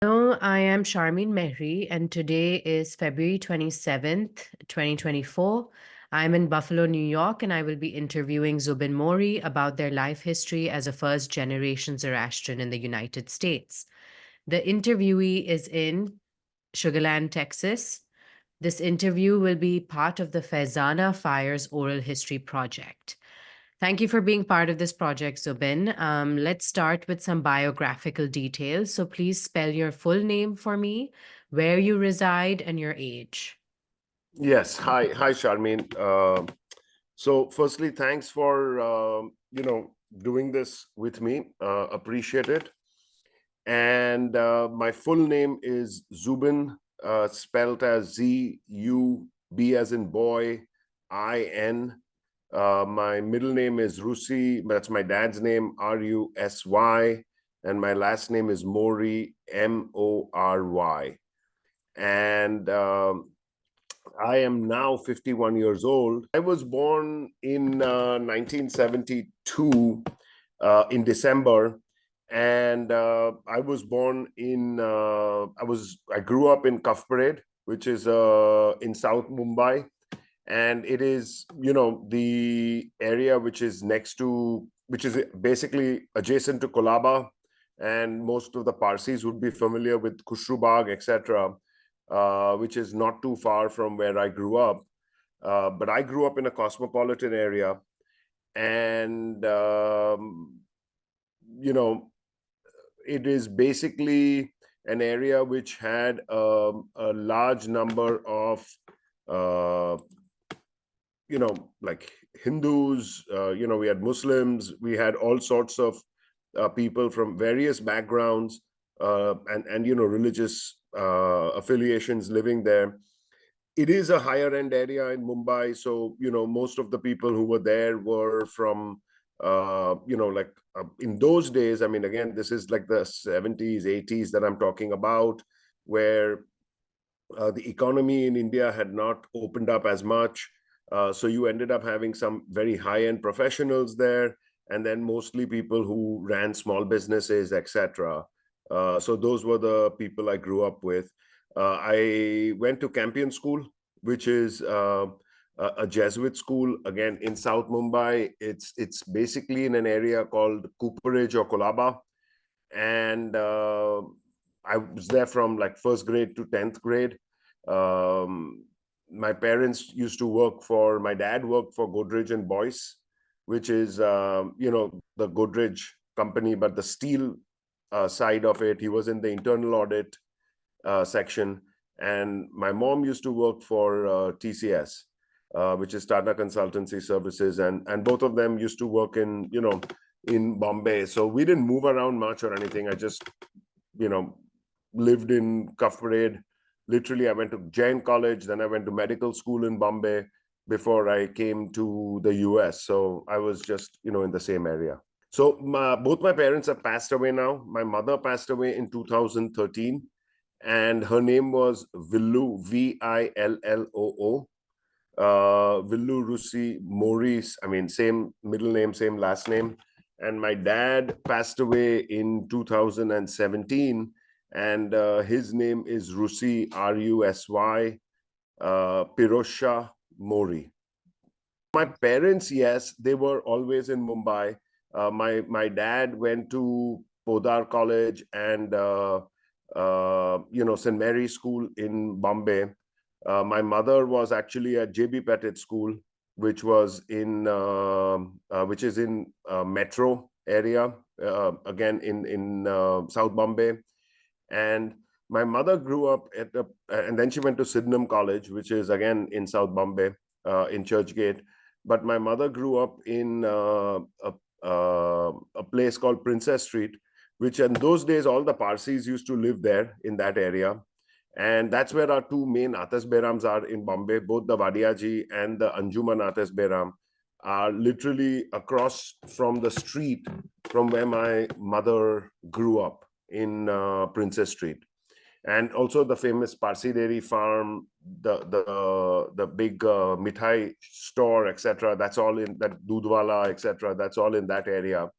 Hello, I am Charmin Mehri, and today is February 27th, 2024. I'm in Buffalo, New York, and I will be interviewing Zubin Mory about their life history as a first generation Zoroastrian in the United States. The interviewee is in Sugarland, Texas. This interview will be part of the FEZANA Fires Oral History Project. Thank you for being part of this project, Zubin. Let's start with some biographical details. So please spell your full name for me, where you reside, and your age. Yes. Hi, Charmaine. So, firstly, thanks for doing this with me. Appreciate it. And my full name is Zubin, spelled as Z-U-B as in boy, I-N. My middle name is Rusy. That's my dad's name, R-U-S-Y, and my last name is Mory, M-O-R-Y. And I am now 51 years old. I was born in 1972 in December, and I was born in. I grew up in Kaf Parade, which is in South Mumbai, and it is the area which is basically adjacent to Kolaba, and most of the Parsis would be familiar with Khushru Bagh, etc. Which is not too far from where I grew up. But I grew up in a cosmopolitan area, and it is basically an area which had a large number of like Hindus. We had Muslims, we had all sorts of people from various backgrounds and religious affiliations living there. It is a higher end area in Mumbai, so most of the people who were there were from in those days. I mean, again, this is like the 70s, 80s that I'm talking about, where the economy in India had not opened up as much. So you ended up having some very high end professionals there, and then mostly people who ran small businesses, etc. So those were the people I grew up with. I went to Campion School, which is a Jesuit school, again, in South Mumbai. It's basically in an area called Cooperage or Kolaba. And I was there from like first grade to 10th grade. My parents used to my dad worked for Godrej and Boyce, which is, the Godrej company, but the steel side of it. He was in the internal audit section, and my mom used to work for TCS, which is Tata Consultancy Services, and both of them used to work in Bombay. So we didn't move around much or anything. I just lived in Kaf Parade. Literally, I went to Jain College, then I went to medical school in Bombay before I came to the US. So I was just in the same area. So both my parents have passed away now. My mother passed away in 2013, and her name was Villu, Villoo, Villu Rusy Mory. I mean, same middle name, same last name. And my dad passed away in 2017, and his name is Rusy, R-U-S-Y, Pirosha Mory. My parents, yes, they were always in Mumbai. My dad went to Podar College and St. Mary's School in Bombay. My mother was actually at J.B. Pettit School, which was which is in Metro area, again in South Bombay. And my mother grew up and then she went to Sydenham College, which is again in South Bombay, in Churchgate. But my mother grew up in a place called Princess Street, which in those days, all the Parsis used to live there in that area. And that's where our two main Atas Berams are in Bombay. Both the Vadiaji and the Anjuman Atas Beram are literally across from the street from where my mother grew up in Princess Street. And also the famous Parsi Dairy Farm, the big mithai store, etc. That's all in that Dudwala, etc. That's all in that area.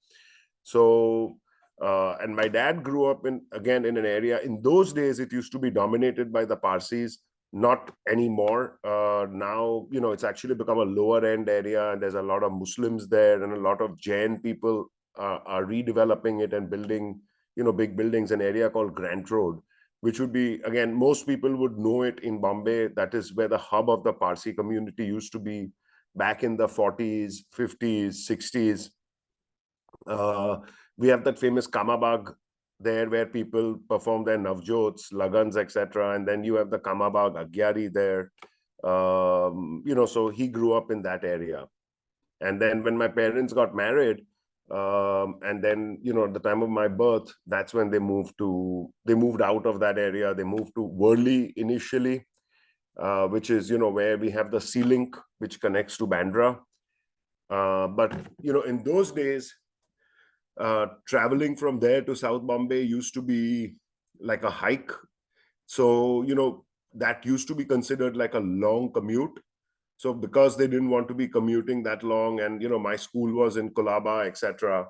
So And my dad grew up in an area. In those days, it used to be dominated by the Parsis, not anymore. Now, it's actually become a lower end area, and there's a lot of Muslims there, and a lot of Jain people are redeveloping it and building, big buildings, an area called Grant Road, which would be, again, most people would know it in Bombay. That is where the hub of the Parsi community used to be back in the 40s, 50s, 60s. We have that famous Kamabag there where people perform their Navjots, Lagans, etc. And then you have the Kamabag Agyari there. So he grew up in that area. And then when my parents got married, and then, at the time of my birth, that's when they moved out of that area. They moved to Worli initially, which is, where we have the sea link, which connects to Bandra. But, in those days, traveling from there to South Bombay used to be like a hike. So, that used to be considered like a long commute. So because they didn't want to be commuting that long, and, my school was in Kolaba, etc.,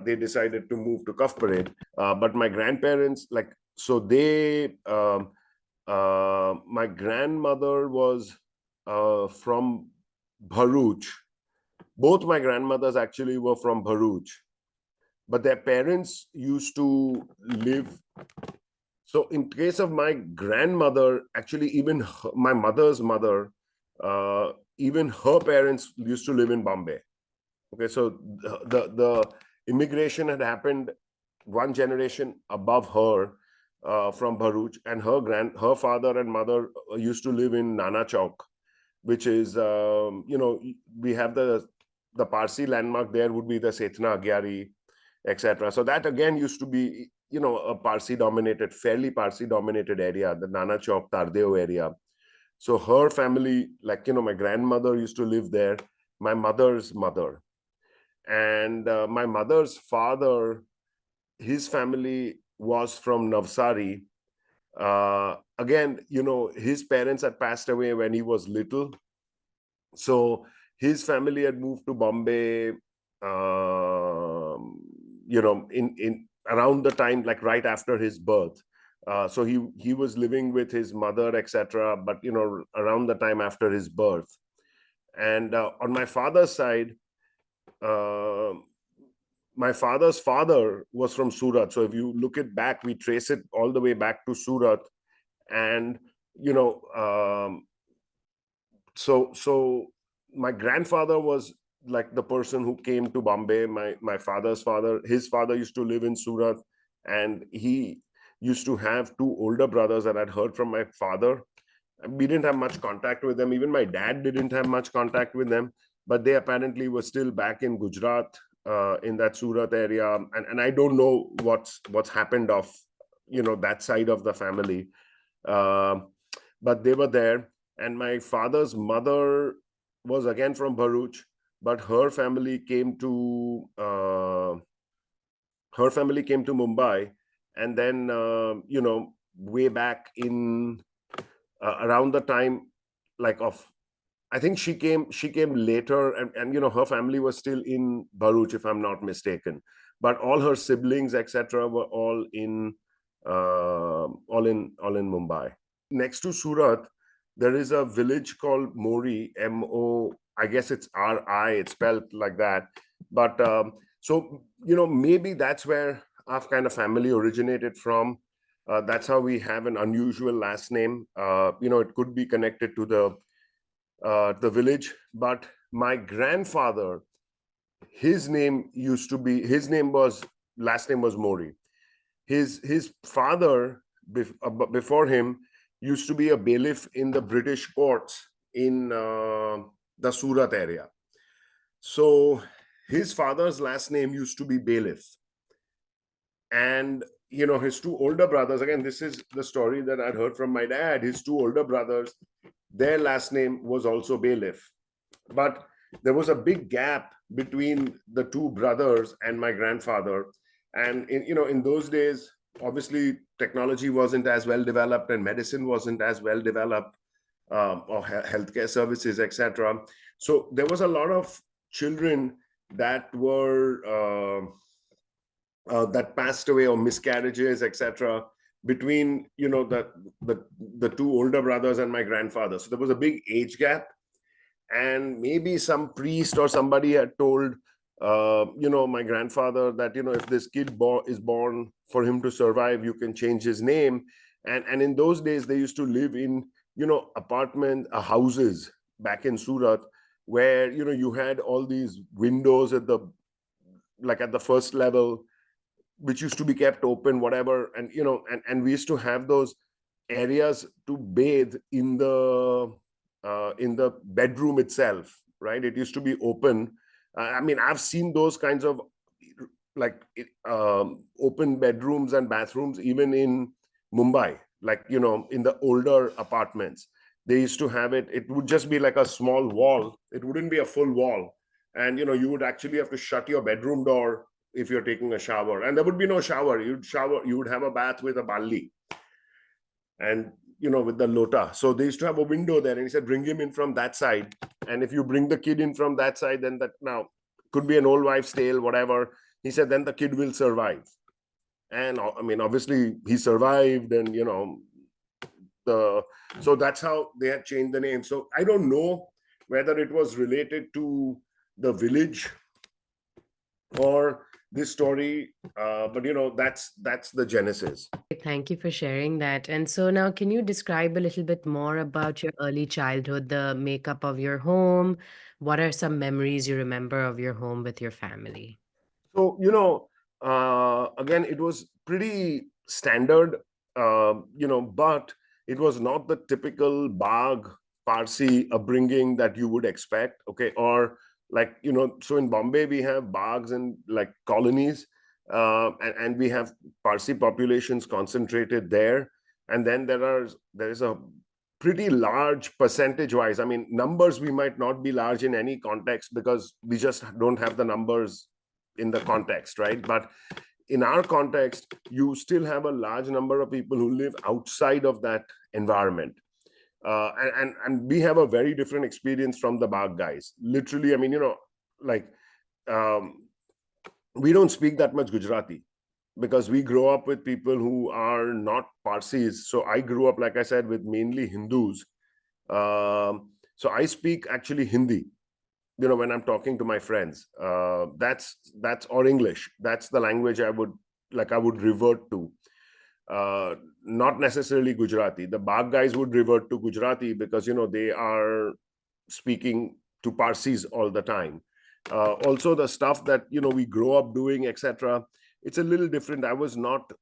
they decided to move to Kaf Parade. But my grandparents, my grandmother was from Bharuch. Both my grandmothers actually were from Bharuch, but their parents used to live. So in case of my grandmother, actually, even my mother's mother, even her parents used to live in Bombay. Okay, so the immigration had happened one generation above her, from Bharuch, and her father and mother used to live in Nana Chowk, which is, we have the Parsi landmark there would be the Sethna Agyari, etc. So that again used to be, a fairly Parsi dominated area, the Nana Chowk, Tardeo area. So her family, my grandmother used to live there, my mother's mother. And my mother's father, his family was from Navsari. Again, his parents had passed away when he was little. So his family had moved to Bombay, in around the time, like right after his birth. So he was living with his mother, etc., but around the time after his birth. And on my father's side, my father's father was from Surat. So if you look it back, we trace it all the way back to Surat. And so my grandfather was like the person who came to Bombay. My father's father, his father used to live in Surat, and he used to have two older brothers that I'd heard from my father. We didn't have much contact with them. Even my dad didn't have much contact with them, but they apparently were still back in Gujarat, in that Surat area. And I don't know what's happened of, that side of the family. But they were there. And my father's mother was again from Bharuch, but her family came to Mumbai. And then, way back in around the time, I think she came later, and her family was still in Bharuch, if I'm not mistaken. But all her siblings, etc., were all in Mumbai. Next to Surat, there is a village called Mory, M-O, I guess it's R-I, it's spelled like that. But so, maybe that's where our kind of family originated from. That's how we have an unusual last name. It could be connected to the village. But my grandfather, last name was Mory. His father, before him, used to be a bailiff in the British courts in the Surat area. So his father's last name used to be Bailiff. And his two older brothers, again, this is the story that I'd heard from my dad, his two older brothers, their last name was also Bailiff. But there was a big gap between the two brothers and my grandfather. And in those days, obviously technology wasn't as well developed, and medicine wasn't as well developed, or healthcare services, etc. So there was a lot of children that were that passed away, or miscarriages, etc., between the two older brothers and my grandfather. So there was a big age gap, and maybe some priest or somebody had told my grandfather that if this kid is born, for him to survive, you can change his name. And in those days they used to live in apartment houses back in Surat, where you had all these windows at the first level, which used to be kept open, whatever. And and we used to have those areas to bathe in the bedroom itself, right? It used to be open. I mean, I've seen those kinds of like open bedrooms and bathrooms even in Mumbai, like in the older apartments. They used to have it would just be like a small wall. It wouldn't be a full wall. And you would actually have to shut your bedroom door if you're taking a shower, and there would be no shower. You would have a bath with a balli, and with the lota. So they used to have a window there, and he said, bring him in from that side. And if you bring the kid in from that side, then that now could be an old wives' tale, whatever. He said, then the kid will survive. And I mean, obviously he survived, and so that's how they had changed the name. So I don't know whether it was related to the village or this story, but that's the genesis. Thank you for sharing that. And so now, can you describe a little bit more about your early childhood, the makeup of your home? What are some memories you remember of your home with your family? So again, it was pretty standard, but it was not the typical Bagh Parsi upbringing that you would expect. Okay, or like so in Bombay we have Baghs and like colonies, and we have Parsi populations concentrated there. And then there is a pretty large percentage wise. I mean, numbers we might not be large in any context because we just don't have the numbers in the context, right? But in our context, you still have a large number of people who live outside of that environment. And we have a very different experience from the Bagh guys. Literally, I mean, like um, we don't speak that much Gujarati because we grow up with people who are not Parsis. So I grew up, like I said, with mainly Hindus. So I speak actually Hindi, when I'm talking to my friends. That's or English. That's the language I would revert to. Not necessarily Gujarati. The Bagh guys would revert to Gujarati because they are speaking to Parsis all the time. Also, the stuff that we grow up doing, etc. It's a little different. I was not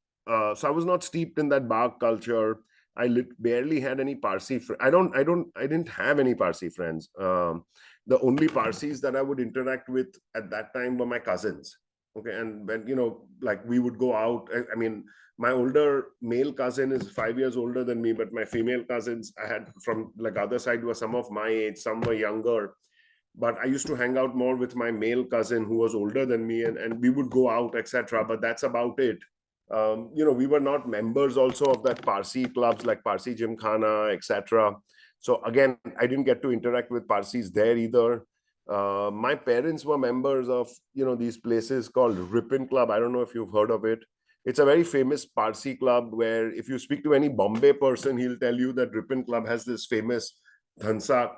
steeped in that Bagh culture. Barely had any Parsi. I didn't have any Parsi friends. The only Parsis that I would interact with at that time were my cousins. Okay, and when like we would go out. I mean, my older male cousin is 5 years older than me, but my female cousins I had from like other side were some of my age, some were younger. But I used to hang out more with my male cousin who was older than me, and we would go out, etc. But that's about it. We were not members also of that Parsi clubs like Parsi Gymkhana, etc. So again, I didn't get to interact with Parsis there either. My parents were members of these places called Ripon Club. I don't know if you've heard of it. It's a very famous Parsi club where if you speak to any Bombay person, he'll tell you that Ripon Club has this famous dhansak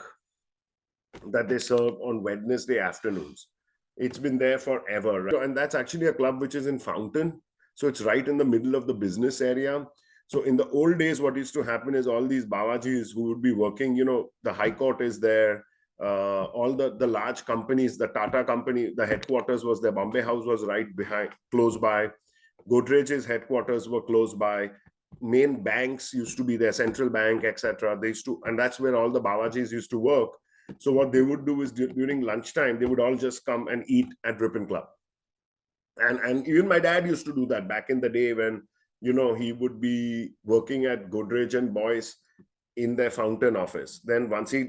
that they serve on Wednesday afternoons. It's been there forever, right? And that's actually a club which is in Fountain. So it's right in the middle of the business area. So in the old days, what used to happen is all these Bawajis who would be working, the High Court is there, all the large companies, the Tata company, the headquarters was there. Bombay House was right behind, close by. Godrej's headquarters were close by. Main banks used to be there, Central Bank, etc. They used to, and that's where all the Bawajis used to work. So what they would do is during lunchtime, they would all just come and eat at Ripon Club. And even my dad used to do that back in the day when, he would be working at Godrej and Boyce in their Fountain office. Then once he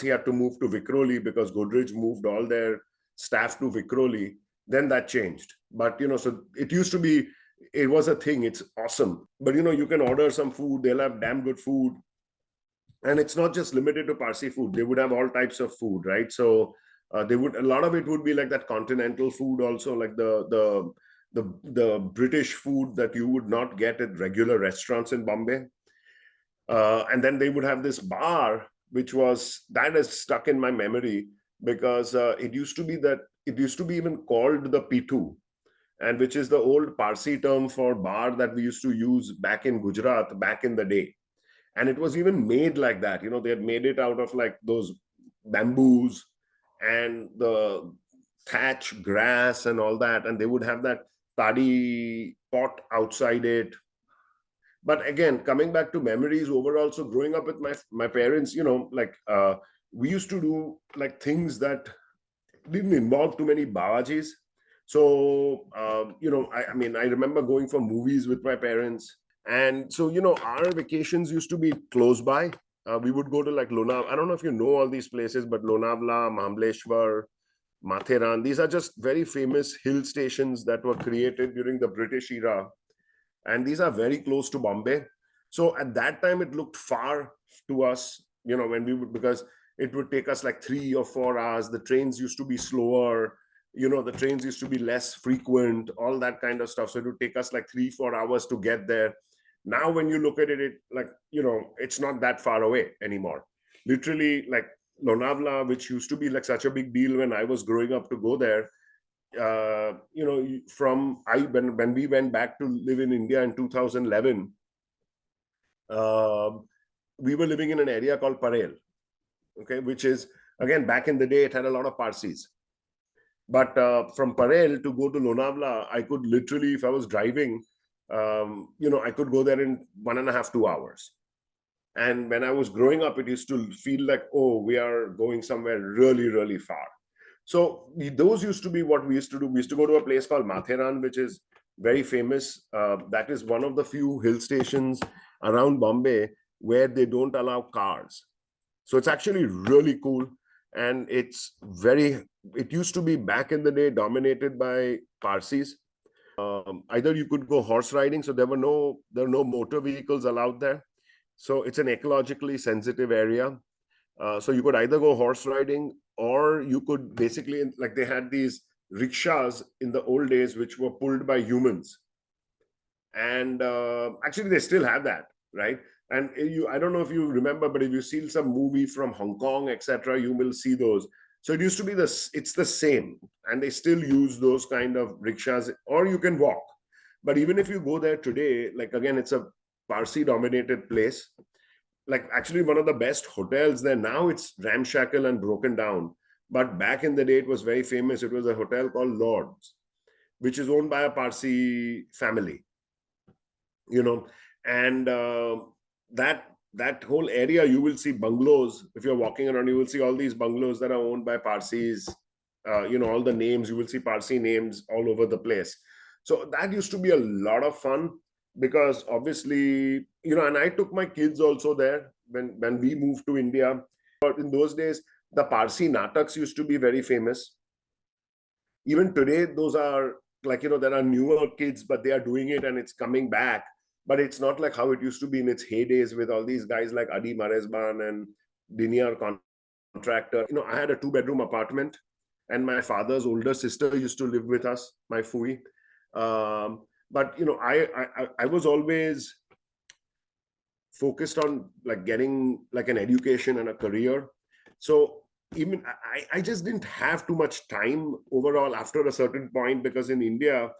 had to move to Vikhroli because Godrej moved all their staff to Vikhroli, then that changed. But, so it used to be, it was a thing. It's awesome. But, you can order some food. They'll have damn good food. And it's not just limited to Parsi food. They would have all types of food, right? So a lot of it would be like that continental food also, like the the British food that you would not get at regular restaurants in Bombay. And then they would have this bar, that is stuck in my memory, because it used to be even called the Pitu, and which is the old Parsi term for bar that we used to use back in Gujarat back in the day. And it was even made like that. They had made it out of like those bamboos and the thatch grass and all that, and they would have that tadi pot outside it. But again, coming back to memories overall, so growing up with my parents, we used to do like things that didn't involve too many bawajis. So I mean, I remember going for movies with my parents. And so our vacations used to be close by. We would go to like Lonavala. I don't know if you know all these places, but Lonavala, Mahabaleshwar, Matheran, these are just very famous hill stations that were created during the British era, and these are very close to Bombay. So at that time, it looked far to us, when we would, because it would take us like 3 or 4 hours. The trains used to be slower, the trains used to be less frequent, all that kind of stuff. So it would take us like 3-4 hours to get there. Now, when you look at it, like, it's not that far away anymore. Literally, like Lonavala, which used to be like such a big deal when I was growing up to go there, when we went back to live in India in 2011, we were living in an area called Parel, okay, which is, again, back in the day, it had a lot of Parsis. But from Parel to go to Lonavala, I could literally, if I was driving, I could go there in 1.5, 2 hours. And when I was growing up, it used to feel like, oh, we are going somewhere really, really far. So those used to be what we used to do. We used to go to a place called Matheran, which is very famous. That is one of the few hill stations around Bombay where they don't allow cars. So it's actually really cool. And it used to be back in the day dominated by Parsis. Either you could go horse riding. So there were no motor vehicles allowed there. So it's an ecologically sensitive area. So you could either go horse riding, or you could basically, like, they had these rickshaws in the old days, which were pulled by humans. And actually, they still have that, right? And I don't know if you remember, but if you see some movie from Hong Kong, etc., you will see those. So it used to be it's the same, and they still use those kind of rickshaws, or you can walk. But even if you go there today, like, again, it's a Parsi dominated place. Like, actually, one of the best hotels there now, it's ramshackle and broken down. But back in the day, it was very famous. It was a hotel called Lord's, which is owned by a Parsi family, and that whole area, you will see bungalows. If you're walking around, you will see all these bungalows that are owned by Parsis. All the names, you will see Parsi names all over the place. So that used to be a lot of fun, because obviously, and I took my kids also there when we moved to India. But in those days, the Parsi nataks used to be very famous. Even today, those are like, there are newer kids, but they are doing it and it's coming back. But it's not like how it used to be in its heydays with all these guys like Adi Maresban and Diniar Contractor. I had a 2-bedroom apartment, and my father's older sister used to live with us, my Fui. But I was always focused on like getting like an education and a career. So even I just didn't have too much time overall after a certain point, because in India,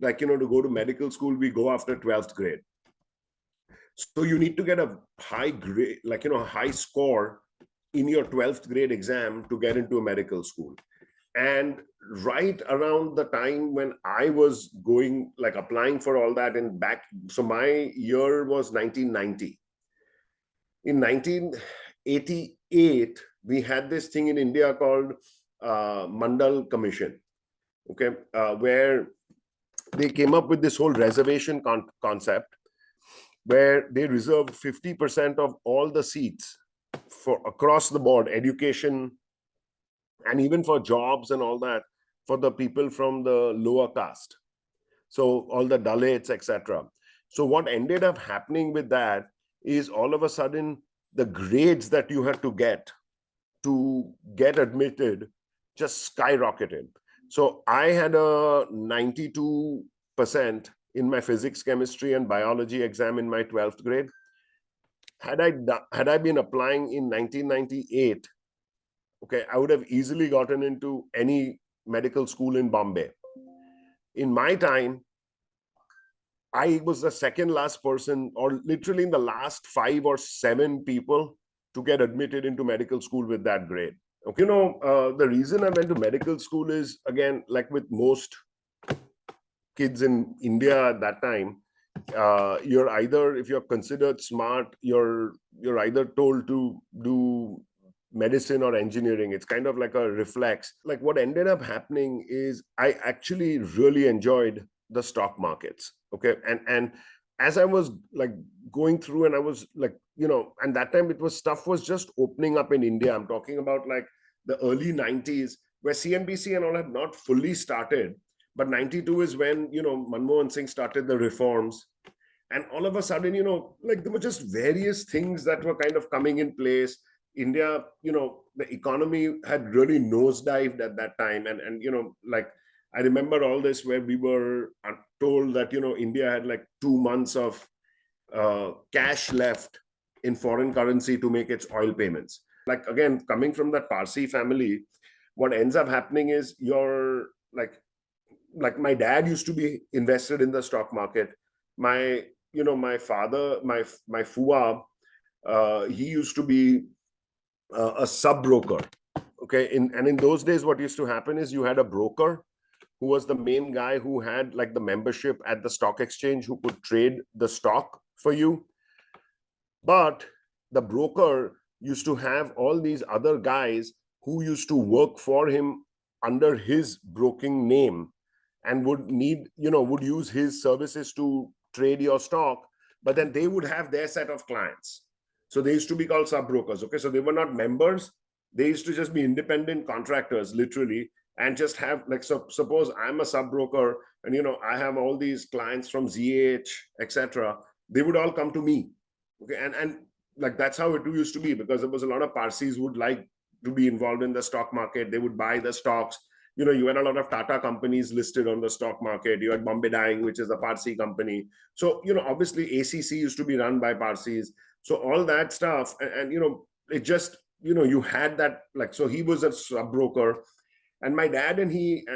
like, to go to medical school, we go after 12th grade. So you need to get a high grade, like, high score in your 12th grade exam to get into a medical school. And right around the time when I was going, like, applying for all that, and back, so my year was 1990. In 1988, we had this thing in India called Mandal Commission, okay, where they came up with this whole reservation concept, where they reserved 50% of all the seats for across the board, education, and even for jobs and all that, for the people from the lower caste. So all the Dalits, etc. So what ended up happening with that is, all of a sudden, the grades that you had to get admitted just skyrocketed. So I had a 92 in my physics, chemistry, and biology exam in my 12th grade. Had I been applying in 1998, okay, I would have easily gotten into any medical school in Bombay. In my time, I was the second last person, or literally in the last 5 or 7 people to get admitted into medical school with that grade. Okay, the reason I went to medical school is, again, like with most kids in India at that time, you're either, if you're considered smart, you're either told to do medicine or engineering. It's kind of like a reflex. Like, what ended up happening is I actually really enjoyed the stock markets. Okay, and as I was like going through, and I was like, and that time stuff was just opening up in India. I'm talking about like the early 90s, where CNBC and all had not fully started. But 92 is when, Manmohan Singh started the reforms. And all of a sudden, like there were just various things that were kind of coming in place. India, the economy had really nosedived at that time. And like, I remember all this where we were told that, India had like 2 months of cash left in foreign currency to make its oil payments. Like, again, coming from that Parsi family, what ends up happening is you're like my dad used to be invested in the stock market. My father, my Fuwa, he used to be a sub broker. Okay, in those days, what used to happen is you had a broker who was the main guy who had like the membership at the stock exchange, who could trade the stock for you. But the broker used to have all these other guys who used to work for him under his broking name, and would use his services to trade your stock, but then they would have their set of clients. So they used to be called sub brokers. Okay, so they were not members. They used to just be independent contractors, literally, and just have like, so suppose I'm a sub broker, and I have all these clients from ZH, etc. They would all come to me. Okay, and like that's how it used to be, because there was a lot of Parsis who would like to be involved in the stock market. They would buy the stocks. You had a lot of Tata companies listed on the stock market. You had Bombay Dyeing, which is a Parsi company. So, obviously ACC used to be run by Parsis. So all that stuff, and it just, you had that, like, so he was a sub broker, and my dad and he,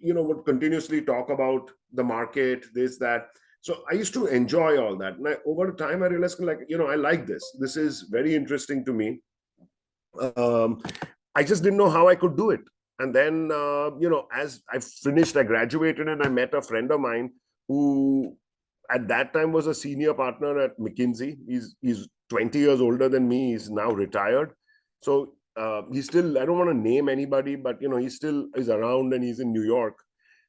would continuously talk about the market, this, that. So I used to enjoy all that. And over time, I realized, like, I like this. This is very interesting to me. I just didn't know how I could do it. And then, as I graduated, and I met a friend of mine who at that time was a senior partner at McKinsey. He's 20 years older than me. He's now retired. So he's still, I don't want to name anybody, but, he still is around, and he's in New York.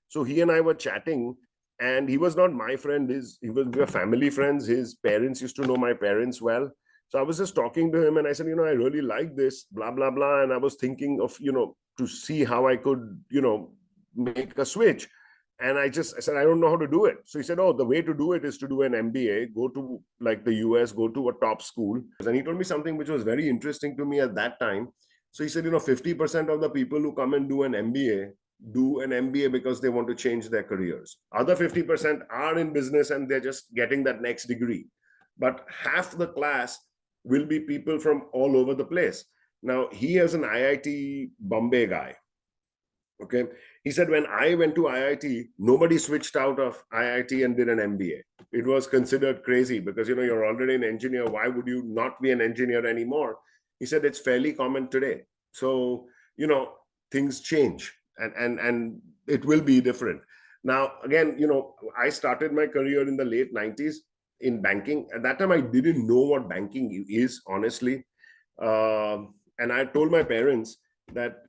So he and I were chatting, and he was not my friend. We were family friends. His parents used to know my parents well. So I was just talking to him, and I said, I really like this, blah, blah, blah. And I was thinking of, to see how I could, make a switch. And I said, I don't know how to do it. So he said, oh, the way to do it is to do an MBA, go to like the US, go to a top school. And he told me something which was very interesting to me at that time. So he said, 50% of the people who come and do an MBA because they want to change their careers. Other 50% are in business and they're just getting that next degree. But half the class will be people from all over the place. Now, he is an IIT Bombay guy. Okay. He said, when I went to IIT, nobody switched out of IIT and did an MBA. It was considered crazy because, you're already an engineer. Why would you not be an engineer anymore? He said, it's fairly common today. So, things change, and it will be different. Now, again, I started my career in the late 90s in banking. At that time, I didn't know what banking is, honestly. And I told my parents that,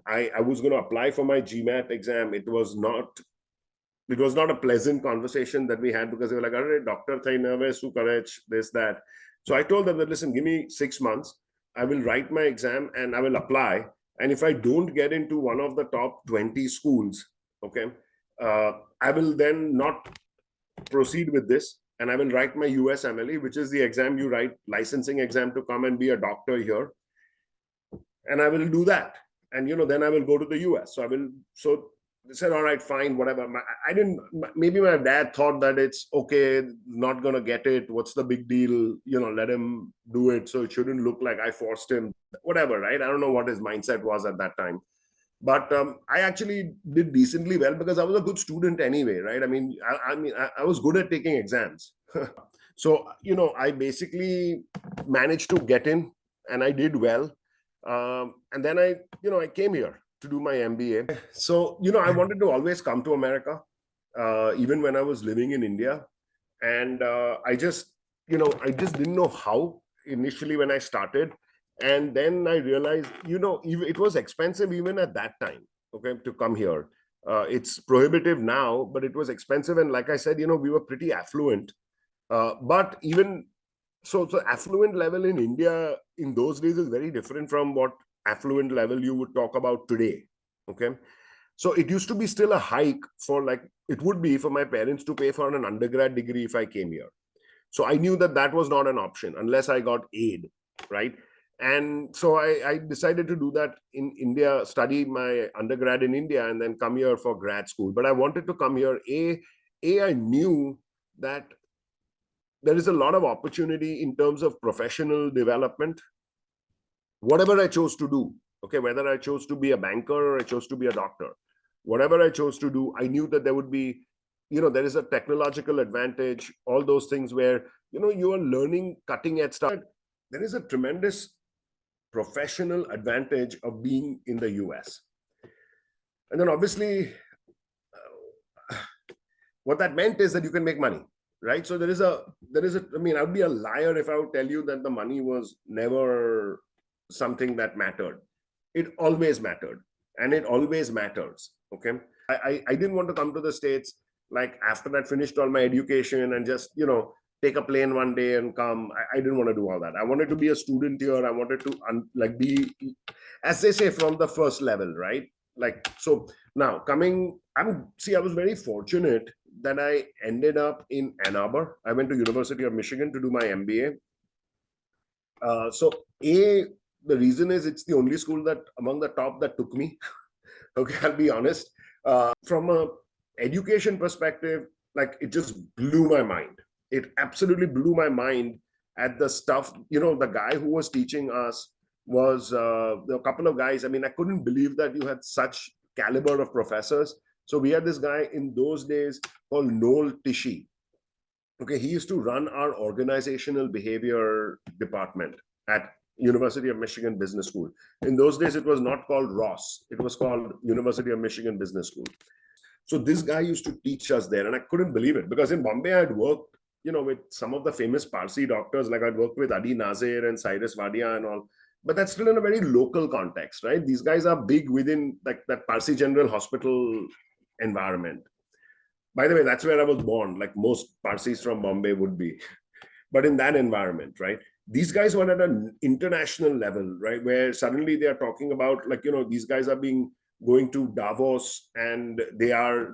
I was going to apply for my GMAT exam. It was not a pleasant conversation that we had, because they were like, "Arre, doctor thai nervous, su karech, this, that." So I told them that, listen, give me 6 months. I will write my exam and I will apply. And if I don't get into one of the top 20 schools, okay, I will then not proceed with this. And I will write my USMLE, which is the exam you write, licensing exam to come and be a doctor here. And I will do that. And, then I will go to the US. So they said, all right, fine, whatever. I didn't, maybe my dad thought that it's okay, not going to get it. What's the big deal? Let him do it. So it shouldn't look like I forced him, whatever, right? I don't know what his mindset was at that time. But I actually did decently well because I was a good student anyway, right? I was good at taking exams. So, I basically managed to get in and I did well. And then I came here to do my MBA. So, I wanted to always come to America, even when I was living in India. And I just didn't know how initially when I started. And then I realized, it was expensive even at that time, okay, to come here. It's prohibitive now, but it was expensive. And like I said, we were pretty affluent. But even so affluent level in India in those days is very different from what affluent level you would talk about today. Okay. So it used to be still a hike for, like, it would be for my parents to pay for an undergrad degree if I came here. So I knew that that was not an option unless I got aid, right? And so I decided to do that in India, study my undergrad in India, and then come here for grad school. But I wanted to come here. I knew that there is a lot of opportunity in terms of professional development, whatever I chose to do. Okay, whether I chose to be a banker or I chose to be a doctor, whatever I chose to do, I knew that there would be, there is a technological advantage, all those things where, you are learning cutting edge stuff. There is a tremendous professional advantage of being in the US. And then obviously, what that meant is that you can make money, right? So there is a, I'd be a liar if I would tell you that the money was never something that mattered. It always mattered, and it always matters. Okay. I didn't want to come to the States, like, after I'd finished all my education and just, take a plane one day and come. I didn't want to do all that. I wanted to be a student here. I wanted to be, as they say, from the first level, right? Like, so now I was very fortunate that I ended up in Ann Arbor. I went to University of Michigan to do my MBA. The reason is it's the only school that among the top that took me. Okay, I'll be honest. From a education perspective, like, it just blew my mind. It absolutely blew my mind at the stuff. The guy who was teaching us was a couple of guys. I mean, I couldn't believe that you had such caliber of professors. So we had this guy in those days called Noel Tishy. Okay, he used to run our organizational behavior department at University of Michigan Business School. In those days, it was not called Ross. It was called University of Michigan Business School. So this guy used to teach us there, and I couldn't believe it because in Bombay, I'd worked, with some of the famous Parsi doctors, like I'd worked with Adi Nazir and Cyrus Vadia and all, but that's still in a very local context, right? These guys are big within, like, that Parsi General Hospital environment. By the way, that's where I was born, like most Parsis from Bombay would be. But in that environment, right? These guys were at an international level, right? Where suddenly they are talking about, like, these guys are going to Davos, and they're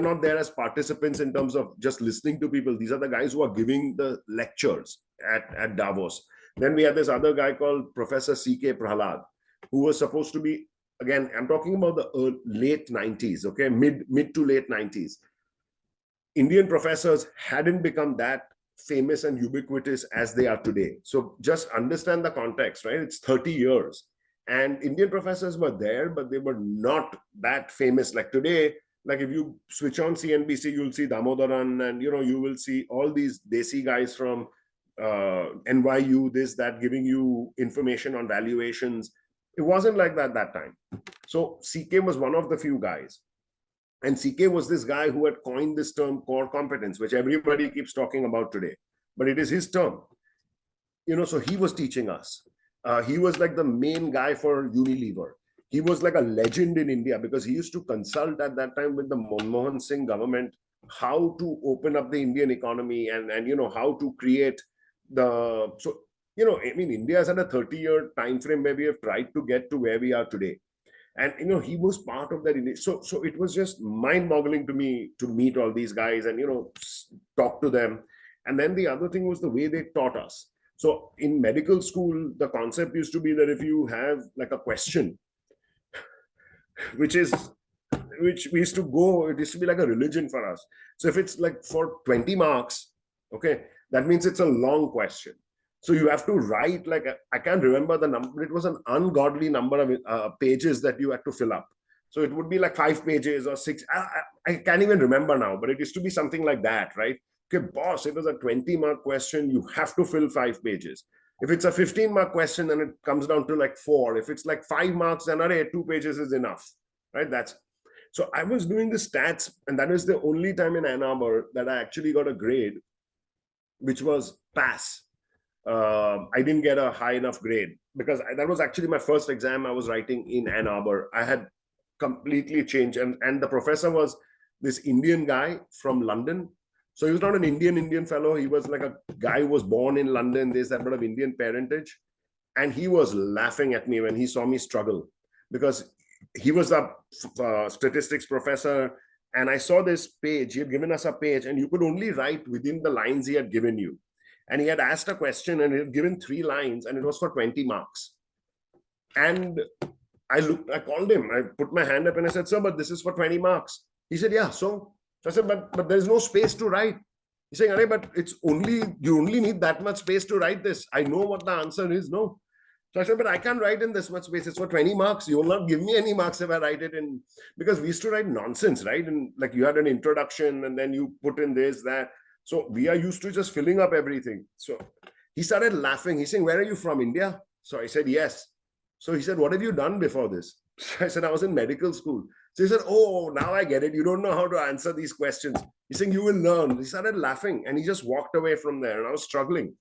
not there as participants in terms of just listening to people. These are the guys who are giving the lectures at Davos. Then we had this other guy called Professor C.K. Prahalad, who was supposed to be, again, I'm talking about the late 90s, okay, mid to late 90s. Indian professors hadn't become that famous and ubiquitous as they are today. So just understand the context, right? It's 30 years. And Indian professors were there, but they were not that famous. Like today, like if you switch on CNBC, you'll see Damodaran, and you will see all these Desi guys from NYU, this, that, giving you information on valuations. It wasn't like that time. So CK was one of the few guys. And CK was this guy who had coined this term core competence, which everybody keeps talking about today. But it is his term. So he was teaching us. He was like the main guy for Unilever. He was like a legend in India because he used to consult at that time with the Manmohan Singh government how to open up the Indian economy and how to create the... So, India has had a 30-year time frame where we have tried to get to where we are today. And he was part of that. So it was just mind-boggling to me to meet all these guys and talk to them. And then the other thing was the way they taught us. So in medical school, the concept used to be that if you have like a question, which is which we used to go, it used to be like a religion for us. So if it's like for 20 marks, okay, that means it's a long question. So you have to write, like, I can't remember the number. It was an ungodly number of pages that you had to fill up. So it would be like 5 pages or 6. I can't even remember now, but it used to be something like that, right? Okay, boss, it was a 20-mark question. You have to fill 5 pages. If it's a 15-mark question, then it comes down to like 4. If it's like 5 marks, then 2 pages is enough, right? So I was doing the stats, and that is the only time in Ann Arbor that I actually got a grade, which was pass. I didn't get a high enough grade because that was actually my first exam I was writing in Ann Arbor. I had completely changed, and the professor was this Indian guy from London. So he was not an Indian fellow. He was like a guy who was born in London. There's that bit of Indian parentage. And he was laughing at me when he saw me struggle, because he was a statistics professor. And I saw this page. He had given us a page, and you could only write within the lines he had given you. And he had asked a question, and he had given 3 lines, and it was for 20 marks. And I called him. I put my hand up and I said, sir, but this is for 20 marks. He said, yeah, so I said, but there's no space to write. He's saying, but you only need that much space to write this. I know what the answer is. No. So I said, but I can't write in this much space. It's for 20 marks. You will not give me any marks if I write it in, because we used to write nonsense, right? And like you had an introduction and then you put in this, that. So we are used to just filling up everything. So he started laughing. He's saying, where are you from, India? So I said, yes. So he said, what have you done before this? So I said, I was in medical school. So he said, oh, now I get it. You don't know how to answer these questions. He's saying, you will learn. He started laughing and he just walked away from there, and I was struggling.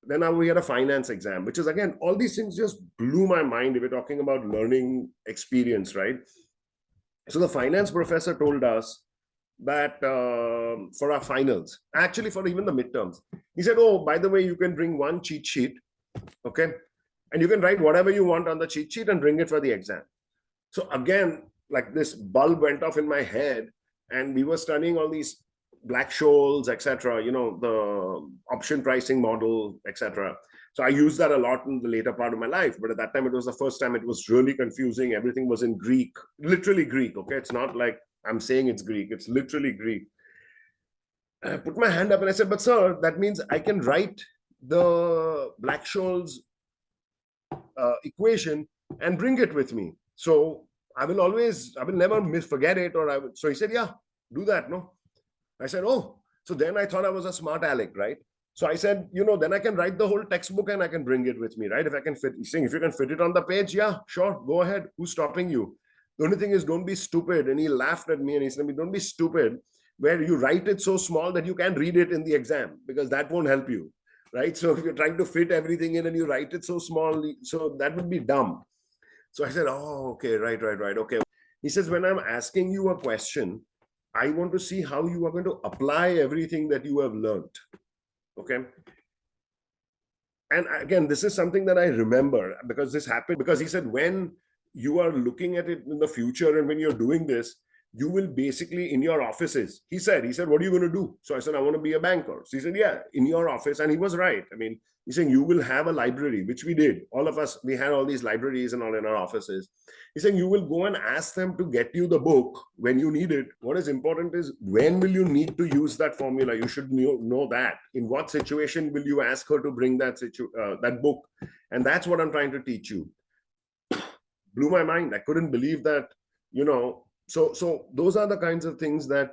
Then we had a finance exam, which is, again, all these things just blew my mind. If we're talking about learning experience, right? So the finance professor told us that for our finals, actually for even the midterms, he said, oh, by the way, you can bring one cheat sheet, okay? And you can write whatever you want on the cheat sheet and bring it for the exam. So again, like this bulb went off in my head, and we were studying all these Black-Scholes, etc., the option pricing model, etc. So I used that a lot in the later part of my life. But at that time, it was the first time it was really confusing. Everything was in Greek, literally Greek, okay? It's not like I'm saying it's Greek. It's literally Greek. I put my hand up and I said, but sir, that means I can write the Black-Scholes equation and bring it with me. So I will never forget it. So he said, yeah, do that, no? I said, oh, so then I thought I was a smart aleck, right? So I said, then I can write the whole textbook and I can bring it with me, right? If I can fit, he's saying, if you can fit it on the page, yeah, sure, go ahead. Who's stopping you? The only thing is, don't be stupid. And he laughed at me and he said, don't be stupid, where you write it so small that you can't read it in the exam, because that won't help you, right? So if you're trying to fit everything in and you write it so small, so that would be dumb. So I said, oh, okay, right, okay. He says, when I'm asking you a question, I want to see how you are going to apply everything that you have learned, okay? And again, this is something that I remember, because this happened, because he said, when you are looking at it in the future and when you're doing this, you will basically, in your offices, he said, what are you going to do? So I said, I want to be a banker. So he said, yeah, in your office. And he was right. I mean, he's saying, you will have a library, which we did. All of us, we had all these libraries and all in our offices. He's saying, you will go and ask them to get you the book when you need it. What is important is, when will you need to use that formula? You should know that. In what situation will you ask her to bring that book? And that's what I'm trying to teach you. Blew my mind. I couldn't believe that, So those are the kinds of things that,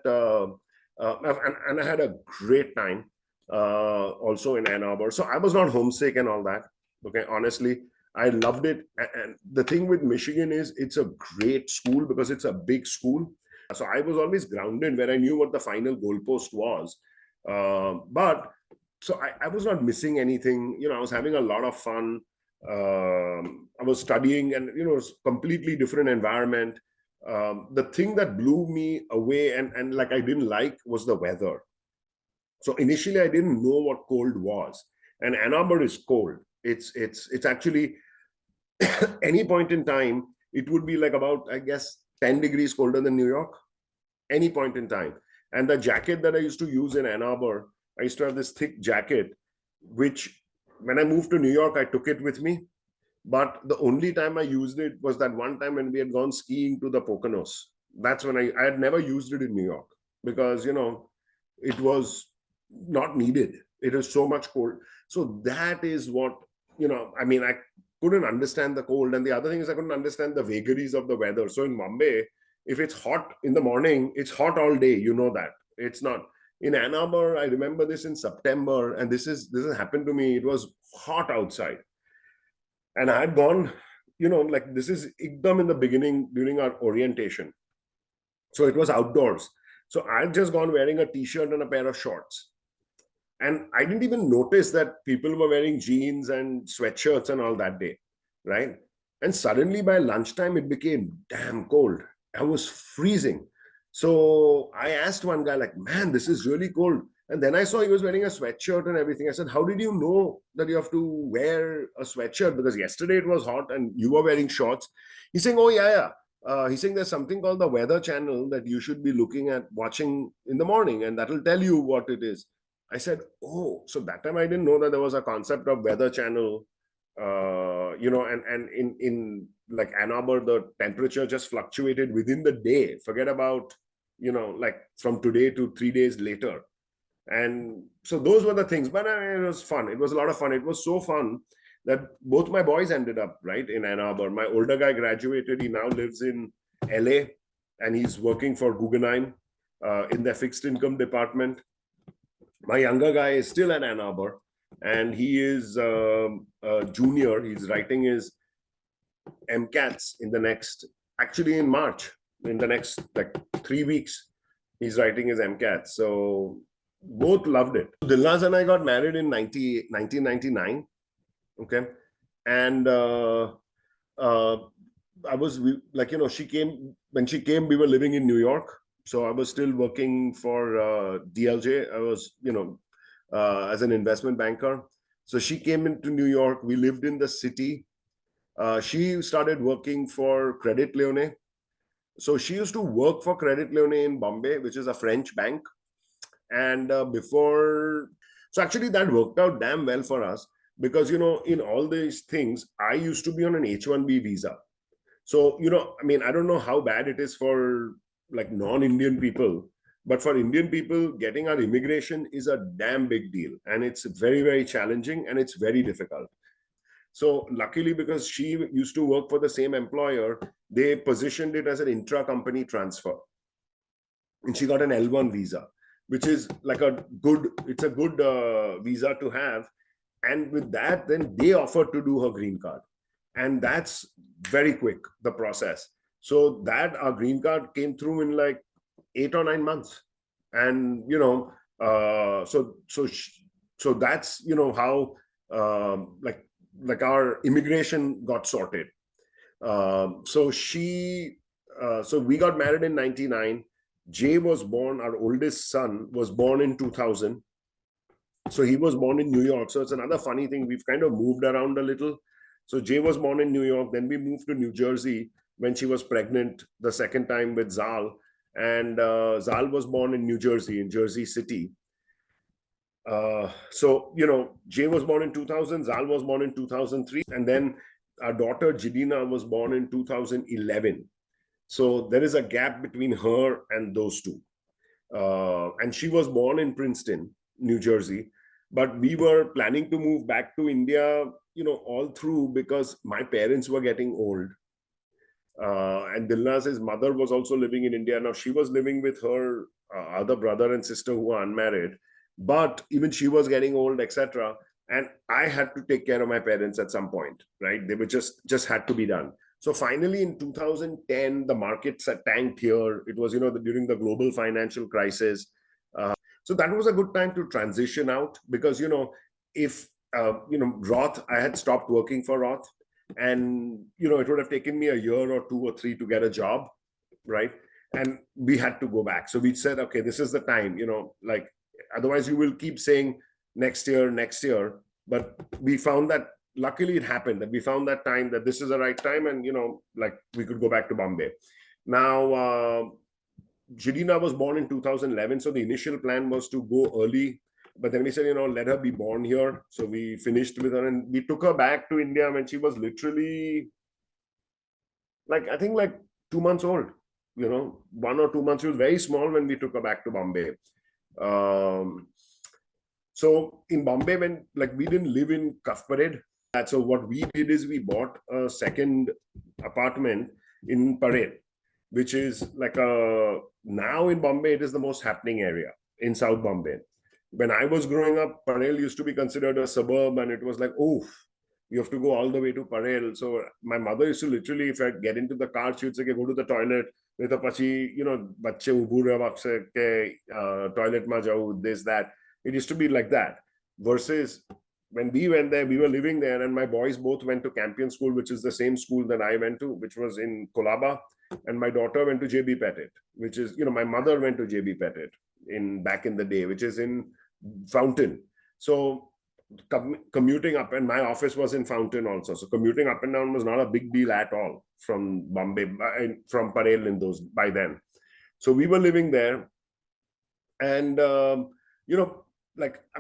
and I had a great time also in Ann Arbor. So I was not homesick and all that. Okay, honestly, I loved it. And the thing with Michigan is, it's a great school because it's a big school. So I was always grounded where I knew what the final goalpost was. But so I was not missing anything. I was having a lot of fun. I was studying, and it was completely different environment. The thing that blew me away and like I didn't like was the weather. So initially I didn't know what cold was, and Ann Arbor is cold. It's actually any point in time it would be like about, I guess, 10 degrees colder than New York, any point in time. And the jacket that I used to use in Ann Arbor, I used to have this thick jacket, which when I moved to New York, I took it with me. But the only time I used it was that one time when we had gone skiing to the Poconos. That's when I had never used it in New York because, it was not needed. It was so much cold. So that is what, I mean, I couldn't understand the cold. And the other thing is I couldn't understand the vagaries of the weather. So in Mumbai, if it's hot in the morning, it's hot all day. You know that. It's not. In Ann Arbor, I remember this in September, and this has happened to me. It was hot outside. And I had gone, like this is Ikdam in the beginning during our orientation. So it was outdoors. So I had just gone wearing a t-shirt and a pair of shorts. And I didn't even notice that people were wearing jeans and sweatshirts and all that day, right? And suddenly by lunchtime, it became damn cold. I was freezing. So I asked one guy, like, man, this is really cold. And then I saw he was wearing a sweatshirt and everything. I said, how did you know that you have to wear a sweatshirt? Because yesterday it was hot and you were wearing shorts. He's saying, oh, yeah, yeah. He's saying there's something called the weather channel that you should be looking at, watching in the morning, and that will tell you what it is. I said, oh, so that time I didn't know that there was a concept of weather channel, and in like Ann Arbor, the temperature just fluctuated within the day. Forget about, like from today to 3 days later. And so those were the things, but it was fun. It was a lot of fun. It was so fun that both my boys ended up right in Ann Arbor. My older guy graduated. He now lives in LA and he's working for Guggenheim in their fixed income department. My younger guy is still at Ann Arbor and he is a junior. He's writing his MCATs actually in March, in the next like 3 weeks, he's writing his MCATs. So both loved it. Dilnaz and I got married in 1999. Okay. And I was like, when she came, we were living in New York. So I was still working for DLJ. I was, as an investment banker. So she came into New York. We lived in the city. She started working for Credit Lyonnais. So she used to work for Credit Lyonnais in Bombay, which is a French bank. And so actually that worked out damn well for us because, in all these things, I used to be on an H-1B visa. So, I mean, I don't know how bad it is for like non-Indian people, but for Indian people, getting our immigration is a damn big deal. And it's very, very challenging and it's very difficult. So luckily, because she used to work for the same employer, they positioned it as an intra-company transfer. And she got an L1 visa, which is like it's a good visa to have. And with that, then they offered to do her green card. And that's very quick, the process. So that our green card came through in like 8 or 9 months. And, so that's, how like our immigration got sorted. So we got married in 99. Jay was born, our oldest son was born in 2000. So he was born in New York. So it's another funny thing. We've kind of moved around a little. So Jay was born in New York. Then we moved to New Jersey when she was pregnant the second time with Zal. And Zal was born in New Jersey, in Jersey City. So, Jay was born in 2000, Zal was born in 2003. And then our daughter Jidina was born in 2011. So there is a gap between her and those two. And she was born in Princeton, New Jersey. But we were planning to move back to India, all through because my parents were getting old. And Dilnaz's mother was also living in India. Now she was living with her other brother and sister who were unmarried. But even she was getting old, etc. And I had to take care of my parents at some point, right? They were just had to be done. So finally, in 2010, the markets had tanked here. It was, during the global financial crisis. So that was a good time to transition out because, if, Roth, I had stopped working for Roth and, it would have taken me a year or 2 or 3 to get a job, right? And we had to go back. So we said, okay, this is the time, like, otherwise you will keep saying next year. But we found that luckily it happened that we found that time that this is the right time and, like we could go back to Bombay. Now, Jidina was born in 2011. So the initial plan was to go early. But then we said, let her be born here. So we finished with her and we took her back to India when she was literally I think 2 months old. 1 or 2 months. She was very small when we took her back to Bombay. Um, so in Bombay, when we didn't live in Cuff Parade, so what we did is we bought a second apartment in Parade, which is now in Bombay, it is the most happening area in South Bombay. When I was growing up, Parel used to be considered a suburb, and it was like, oh, you have to go all the way to Parel. So my mother used to literally, if I'd get into the car, she would say, go to the toilet. With a pachi, bache toilet ma jau, this, that. It used to be like that. Versus when we went there, we were living there, and my boys both went to Campion School, which is the same school that I went to, which was in Kolaba. And my daughter went to JB Pettit, which is, my mother went to JB Pettit back in the day, which is in Fountain. So commuting up, and my office was in Fountain also. So commuting up and down was not a big deal at all from Bombay, from Parel by then. So we were living there, and I'm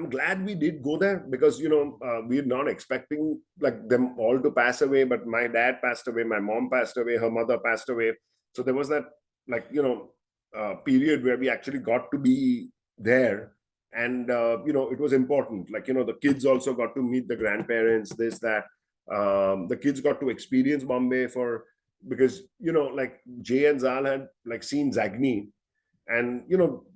glad we did go there, because we're not expecting them all to pass away, but my dad passed away, my mom passed away, her mother passed away. So there was that period where we actually got to be there, and it was important. The kids also got to meet the grandparents, this, that. The kids got to experience Bombay because Jay and Zal had seen Zagni, and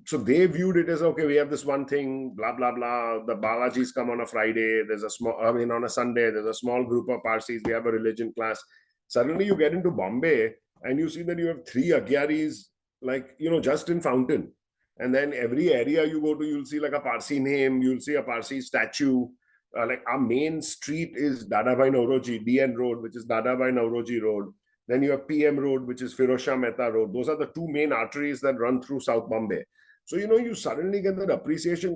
so they viewed it as, okay, we have this one thing, blah blah blah. The Balajis come on a Friday. There's on a Sunday, there's a small group of Parsis. We have a religion class. Suddenly you get into Bombay and you see that you have 3 Agyaris, just in Fountain. And then every area you go to, you'll see a Parsi name, you'll see a Parsi statue. Our main street is Dadabhai Nauroji, DN Road, which is Dadabhai Nauroji Road. Then you have PM Road, which is Firoz Shah Mehta Road. Those are the 2 main arteries that run through South Bombay. So, you suddenly get that appreciation,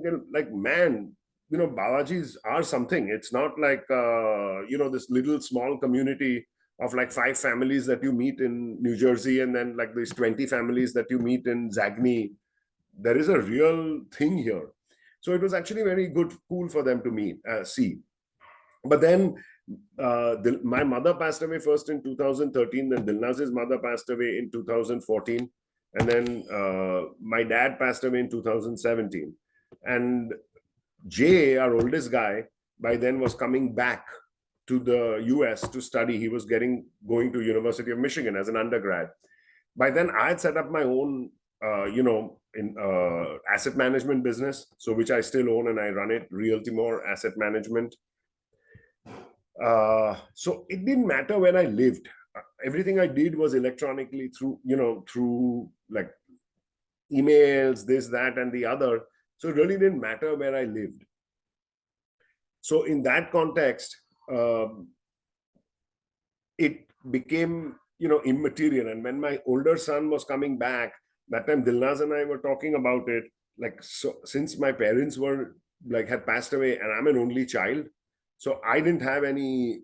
man, Balajis are something. It's not this little small community of 5 families that you meet in New Jersey, and then these 20 families that you meet in Zagni. There is a real thing here. So it was actually very cool for them to see. But then my mother passed away first in 2013, then Dilnaz's mother passed away in 2014, and then my dad passed away in 2017. And Jay, our oldest guy, by then was coming back to the US to study. He was going to University of Michigan as an undergrad. By then I had set up my own asset management business, so which I still own, and I run it, Realty-More Asset Management. So it didn't matter where I lived. Everything I did was electronically through emails, this, that, and the other. So it really didn't matter where I lived. So in that context, it became, immaterial. And when my older son was coming back, that time Dilnaz and I were talking about it, so since my parents were had passed away, and I'm an only child, so I didn't have anything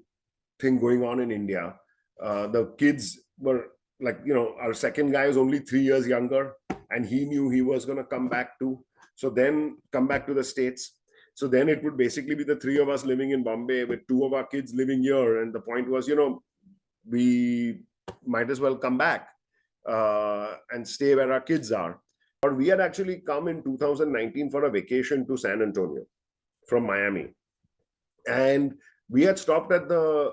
going on in India. The kids were our second guy was only 3 years younger, and he knew he was going to come back too. So then come back to the States. So then it would basically be the 3 of us living in Bombay with 2 of our kids living here. And the point was, we might as well come back and stay where our kids are. Or we had actually come in 2019 for a vacation to San Antonio from Miami. And we had stopped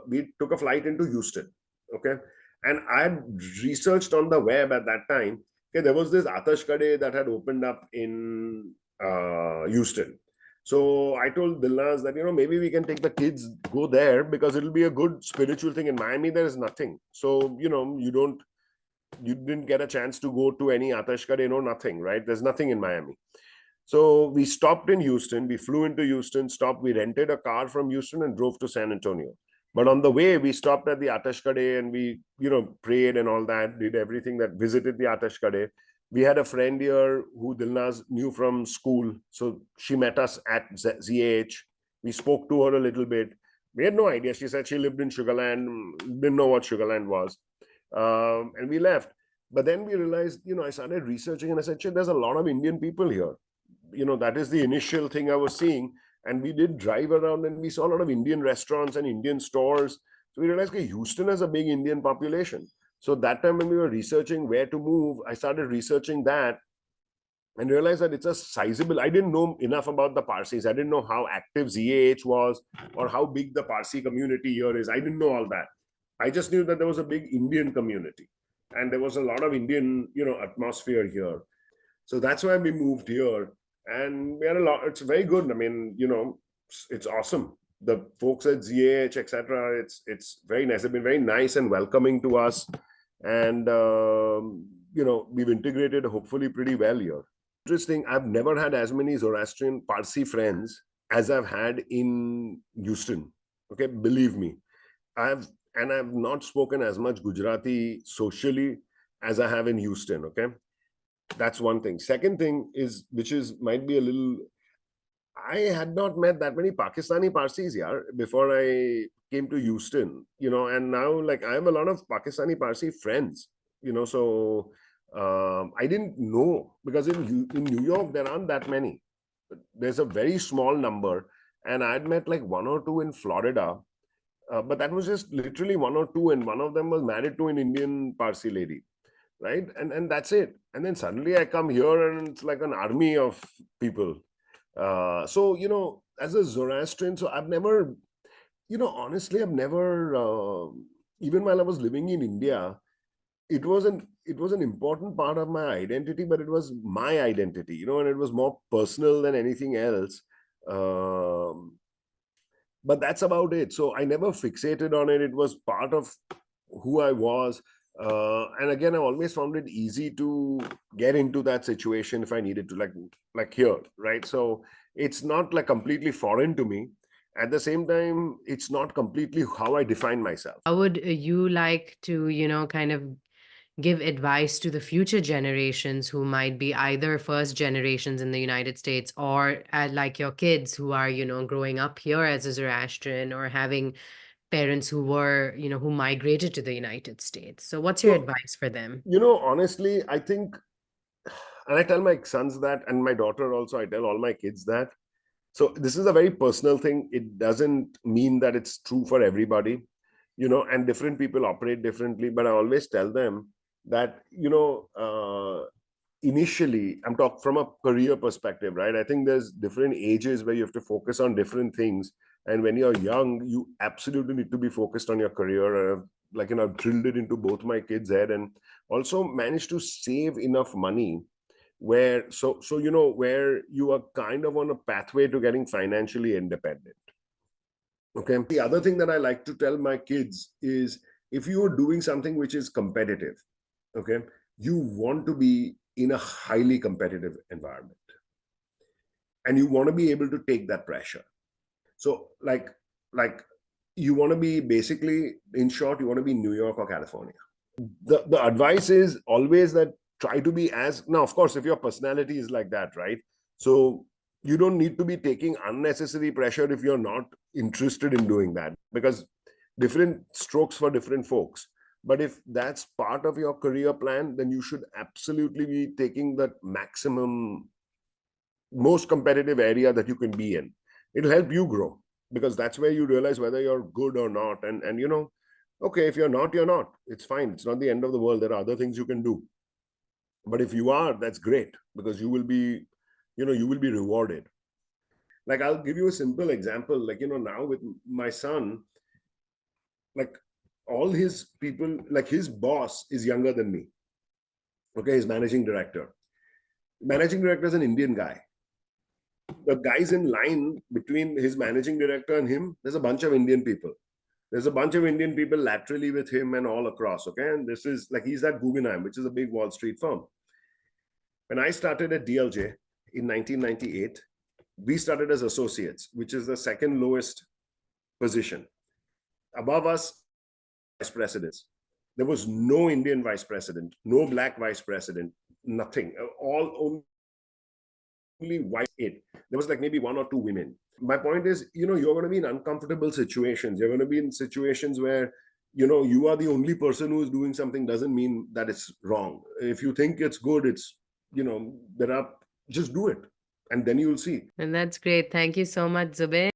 we took a flight into Houston. Okay. And I had researched on the web at that time. Okay, there was this Atashkade that had opened up in Houston. So I told Dilnaz that, maybe we can take the kids, go there, because it'll be a good spiritual thing. In Miami, there is nothing. So, you didn't get a chance to go to any Atashkade, nothing, right? There's nothing in Miami. So we stopped in Houston. We flew into Houston, stopped. We rented a car from Houston and drove to San Antonio. But on the way, we stopped at the Atashkade and we, prayed and all that, did everything that, visited the Atashkade. We had a friend here who Dilnaz knew from school. So she met us at ZH. We spoke to her a little bit. We had no idea. She said she lived in Sugarland, didn't know what Sugarland was. And we left. But then we realized, I started researching and I said, there's a lot of Indian people here. That is the initial thing I was seeing. And we did drive around and we saw a lot of Indian restaurants and Indian stores. So we realized, Houston has a big Indian population. So that time when we were researching where to move, I started researching that and realized that it's a sizable. I didn't know enough about the Parsis. I didn't know how active ZAH was or how big the Parsi community here is. I didn't know all that. I just knew that there was a big Indian community and there was a lot of Indian, atmosphere here. So that's why we moved here. And we had a lot. It's very good. I mean, it's awesome. The folks at ZAH, etc. It's very nice. They've been very nice and welcoming to us, and we've integrated hopefully pretty well here. Interesting. I've never had as many Zoroastrian Parsi friends as I've had in Houston. Okay, believe me, I've not spoken as much Gujarati socially as I have in Houston. Okay, that's one thing. Second thing is, which is might be a little, I had not met that many Pakistani Parsis here before I came to Houston, and now like I have a lot of Pakistani Parsi friends, so I didn't know because in New York there aren't that many. There's a very small number, and I'd met like one or two in Florida, but that was just literally one or two, and one of them was married to an Indian Parsi lady, right? And that's it. And then suddenly I come here and it's like an army of people. So as a Zoroastrian, so I've never, honestly, I've never, even while I was living in India, it was an important part of my identity, but it was my identity, and it was more personal than anything else. But that's about it. So I never fixated on it. It was part of who I was. And again, I always found it easy to get into that situation if I needed to, like here, right? So it's not like completely foreign to me. At the same time, it's not completely how I define myself. How would you like to, kind of give advice to the future generations who might be either first generations in the United States or like your kids who are, growing up here as a Zoroastrian or having parents who were, who migrated to the United States? So what's your So, advice for them? honestly, I think, and I tell my sons that, and my daughter also, I tell all my kids that. So this is a very personal thing. It doesn't mean that it's true for everybody, and different people operate differently. But I always tell them that, initially, I'm talking from a career perspective, right? I think there's different ages where you have to focus on different things. And when you're young, you absolutely need to be focused on your career. I've drilled it into both my kids' head, and also managed to save enough money where where you are kind of on a pathway to getting financially independent. Okay, the other thing that I like to tell my kids is, if you are doing something which is competitive, okay, you want to be in a highly competitive environment and you want to be able to take that pressure. So like you want to be, basically, in short, you want to be New York or California. The advice is always that try to be as, now of course if your personality is like that, right, so you don't need to be taking unnecessary pressure if you're not interested in doing that, because different strokes for different folks. But if that's part of your career plan, then you should absolutely be taking that maximum, most competitive area that you can be in. It'll help you grow, because that's where you realize whether you're good or not. And okay, if you're not, you're not. It's fine. It's not the end of the world. There are other things you can do. But if you are, that's great, because you will be rewarded. Like, I'll give you a simple example. Like, now with my son, like, all his people, like his boss is younger than me. Okay, his managing director. Managing director is an Indian guy. The guys in line between his managing director and him, there's a bunch of Indian people. There's a bunch of Indian people laterally with him and all across. Okay, and this is like, he's at Guggenheim, which is a big Wall Street firm. When I started at DLJ in 1998, we started as associates, which is the second lowest position. Above us, vice presidents. There was no Indian vice president, no black vice president, nothing. All only white. There was like maybe one or two women. My point is, you're going to be in uncomfortable situations. You're going to be in situations where, you are the only person who is doing something, doesn't mean that it's wrong. If you think it's good, it's, just do it. And then you'll see. And that's great. Thank you so much, Zubin.